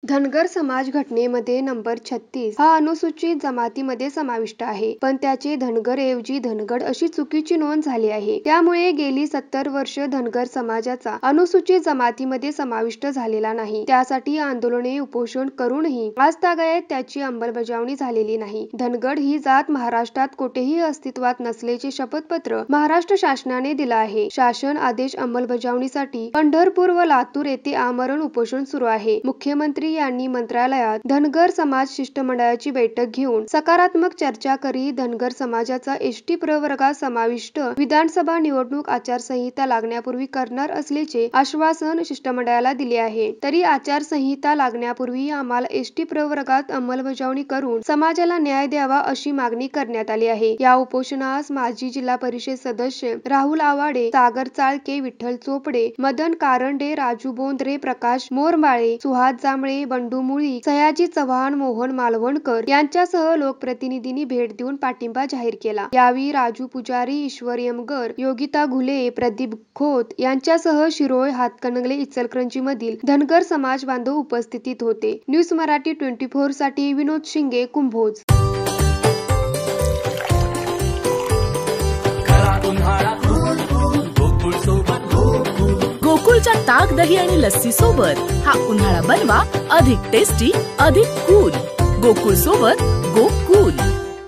धनगर समाज घटनेमध्ये नंबर 36 हा अनुसूचित जमातीमध्ये समाविष्ट आहे, पण त्याचे धनगर ऐवजी धनगड अशी चुकीची नोंद झाली आहे. त्यामुळे गेली 70 वर्ष धनगर समाजाचा अनुसूचित जमातीमध्ये समाविष्ट झालेला नाही. त्यासाठी आंदोलने, उपोषण करूनही आजतागायत त्याची अंमलबजावणी झालेली नाही. धनगड ही जात महाराष्ट्रात कोठेही अस्तित्वात नसल्याचे शपथपत्र महाराष्ट्र शासनाने दिलं आहे. शासन आदेश अंमलबजावणीसाठी पंढरपूर व लातूर येथे आमरण उपोषण सुरू आहे. मुख्यमंत्री यांनी मंत्रालयात धनगर समाज शिष्टमंडळाची बैठक घेऊन सकारात्मक चर्चा करीत धनगर समाजाचा एसटी प्रवर्गात समाविष्ट विधानसभा निवडणूक आचारसंहिता लागण्यापूर्वी करणार असल्याचे आश्वासन शिष्टमंडळाला दिले आहे. तरी आचारसंहिता लागण्यापूर्वी आम्हाला एसटी प्रवर्गात अंमलबजावणी करून समाजाला न्याय द्यावा अशी मागणी करण्यात आली आहे. या उपोषणास माजी जिल्हा परिषद सदस्य राहुल आवाडे, सागर चाळके, विठ्ठल चोपडे, मदन कारंडे, राजू बोंद्रे, प्रकाश मोरमाळे, सुहास जांभळे, बंडू मुळी, सयाजी चव्हाण, मोहन मालवणकर यांच्यासह लोकप्रतिनिधींनी भेट देऊन पाठिंबा जाहीर केला. यावेळी राजू पुजारी, ईश्वर यमगर, योगिता घुले, प्रदीप खोत यांच्यासह शिरोळ, हातकणंगले, इचलकरंजी मधील धनगर समाज बांधव उपस्थित होते. न्यूज मराठी 24 साठी विनोद शिंगे, कुंभोज. गोकुळच्या ताक, दही आणि लस्सी सोबत हा उन्हाळा बनवा अधिक टेस्टी, अधिक कूल. गोकुळ सोबत गोकुळ.